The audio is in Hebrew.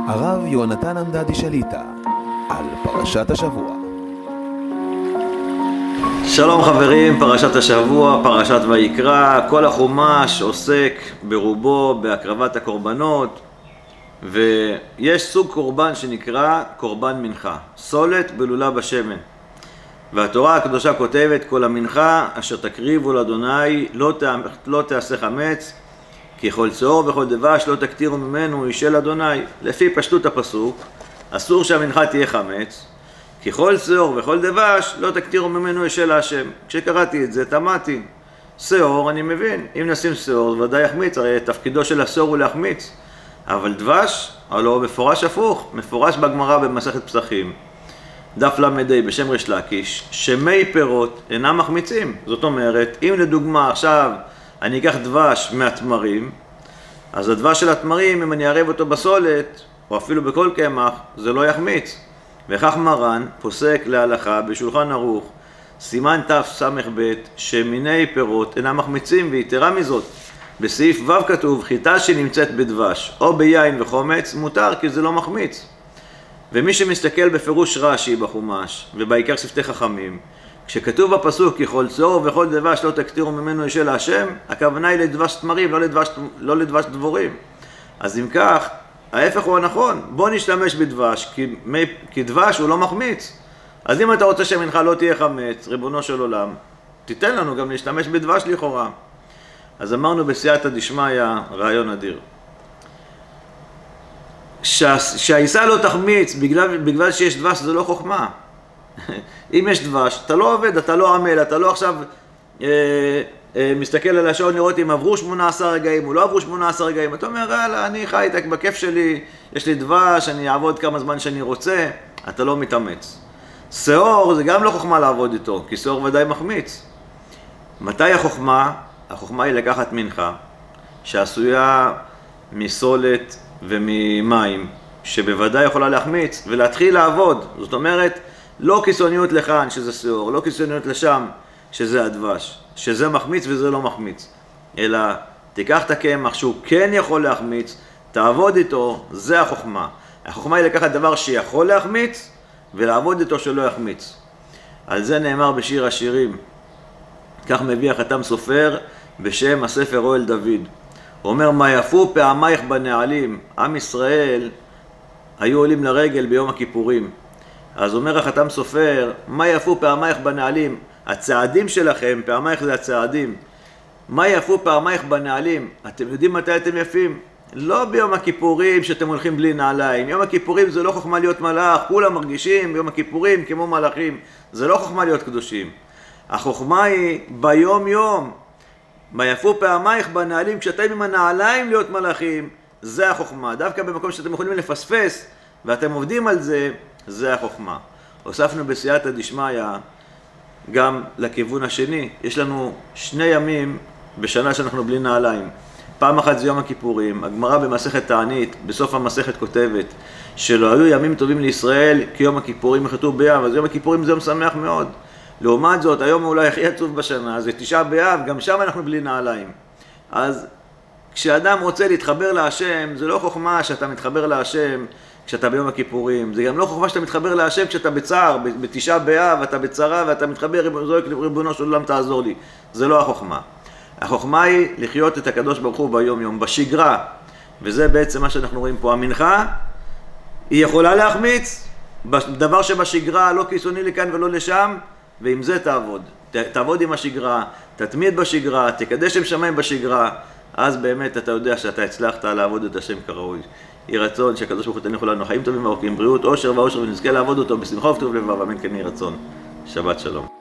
הרב יונתן עמדדי שליטה על פרשת השבוע. שלום חברים, פרשת השבוע, פרשת ויקרא. כל החומש עוסק ברובו בהקרבת הקורבנות, ויש סוג קורבן שנקרא קורבן מנחה, סולת בלולה בשמן. והתורה הקדושה כותבת: כל המנחה אשר תקריבו לאדוני לא תעשה חמץ, כי כל צהור וכל דבש לא תקטירו ממנו אישל אדוני. לפי פשטות הפסוק אסור שהמנחה תהיה חמץ, כי כל צהור וכל דבש לא תקטירו ממנו אישל השם. כשקראתי את זה תמהתי, צהור אני מבין, אם נשים צהור ודאי יחמיץ, הרי תפקידו של הצהור הוא להחמיץ. אבל דבש, הלוא מפורש הפוך, מפורש בגמרא במסכת פסחים דף למדי בשם ריש לקיש, שמי פירות אינם מחמיצים. זאת אומרת, אם לדוגמה עכשיו אני אקח דבש מהתמרים, אז הדבש של התמרים, אם אני אערב אותו בסולת או אפילו בכל קמח, זה לא יחמיץ. וכך מרן פוסק להלכה בשולחן ערוך סימן תס"ב שמיני פירות אינם מחמיצים. ויתרה מזאת, בסעיף ו' כתוב: חיטה שנמצאת בדבש או ביין וחומץ מותר, כי זה לא מחמיץ. ומי שמסתכל בפירוש רש"י בחומש ובעיקר שפתי חכמים, כשכתוב בפסוק כי כל צהור וכל דבש לא תקטירו ממנו אישל השם, הכוונה היא לדבש תמרים, לא לדבש דבורים. אז אם כך, ההפך הוא הנכון, בוא נשתמש בדבש, כי דבש הוא לא מחמיץ. אז אם אתה רוצה שמנחה לא תהיה חמץ, ריבונו של עולם, תיתן לנו גם להשתמש בדבש לכאורה. אז אמרנו בסייעתא דשמיא רעיון אדיר. שהעיסה לא תחמיץ בגלל שיש דבש, זה לא חוכמה. אם יש דבש, אתה לא עובד, אתה לא עמל, אתה לא עכשיו מסתכל על השעון לראות אם עברו 18 רגעים או לא עברו 18 רגעים. אתה אומר, יאללה, אני חי איתך בכיף שלי, יש לי דבש, אני אעבוד כמה זמן שאני רוצה. אתה לא מתאמץ. שעור זה גם לא חוכמה לעבוד איתו, כי שעור ודאי מחמיץ. מתי החוכמה? החוכמה היא לקחת מנחה שעשויה מסולת וממים, שבוודאי יכולה להחמיץ, ולהתחיל לעבוד. זאת אומרת, לא קיצוניות לכאן שזה שעור, לא קיצוניות לשם שזה הדבש, שזה מחמיץ וזה לא מחמיץ, אלא תיקח את הקמח שהוא כן יכול להחמיץ, תעבוד איתו, זה החוכמה. החוכמה היא לקחת דבר שיכול להחמיץ ולעבוד איתו שלא יחמיץ. על זה נאמר בשיר השירים, כך מביא החתם סופר בשם הספר אוהל דוד. הוא אומר: מה יפו פעמייך בנעלים. עם ישראל היו עולים לרגל ביום הכיפורים. אז אומר החתם סופר, מה יפו פעמייך בנעלים, הצעדים שלכם, פעמייך זה הצעדים, מה יפו פעמייך בנעלים. אתם יודעים מתי אתם יפים? לא ביום הכיפורים שאתם הולכים בלי נעליים. יום הכיפורים זה לא חוכמה להיות מלאך, כולם מרגישים ביום הכיפורים כמו מלאכים, זה לא חוכמה להיות קדושים. החוכמה היא ביום יום. מה יפו פעמייך בנעלים, כשאתם עם הנעליים להיות מלאכים, זה החוכמה. דווקא במקום שאתם יכולים לפספס ואתם עובדים על זה, זה החוכמה. הוספנו בסייעתא דשמיא גם לכיוון השני. יש לנו 2 ימים בשנה שאנחנו בלי נעליים. פעם אחת זה יום הכיפורים. הגמרא במסכת תענית בסוף המסכת כותבת שלא היו ימים טובים לישראל כי יום הכיפורים יחלטו באב. אז יום הכיפורים זה יום שמח מאוד. לעומת זאת, היום אולי הכי עצוב בשנה זה 9 באב, גם שם אנחנו בלי נעליים. אז כשאדם רוצה להתחבר להשם, זה לא חוכמה שאתה מתחבר להשם כשאתה ביום הכיפורים. זה גם לא חוכמה שאתה מתחבר להשם כשאתה בצער, ב9 באב, אתה בצרה ואתה מתחבר, זועק ריבונו של עולם תעזור לי. זה לא החוכמה. החוכמה היא לחיות את הקדוש ברוך הוא ביום יום, בשגרה. וזה בעצם מה שאנחנו רואים פה. המנחה היא יכולה להחמיץ, דבר שבשגרה לא קיצוני לכאן ולא לשם, ועם זה תעבוד. תעבוד עם השגרה, תתמיד בשגרה, תקדש שם שמיים בשגרה, אז באמת אתה יודע שאתה הצלחת לעבוד את השם כראוי. יהי רצון שהקדוש ברוך הוא ייתן לכולנו חיים טובים וארוכים, בריאות, אושר ואושר, ונזכה לעבוד אותו בשמחה ובטוב לבב, אמן כן יהי רצון. שבת שלום.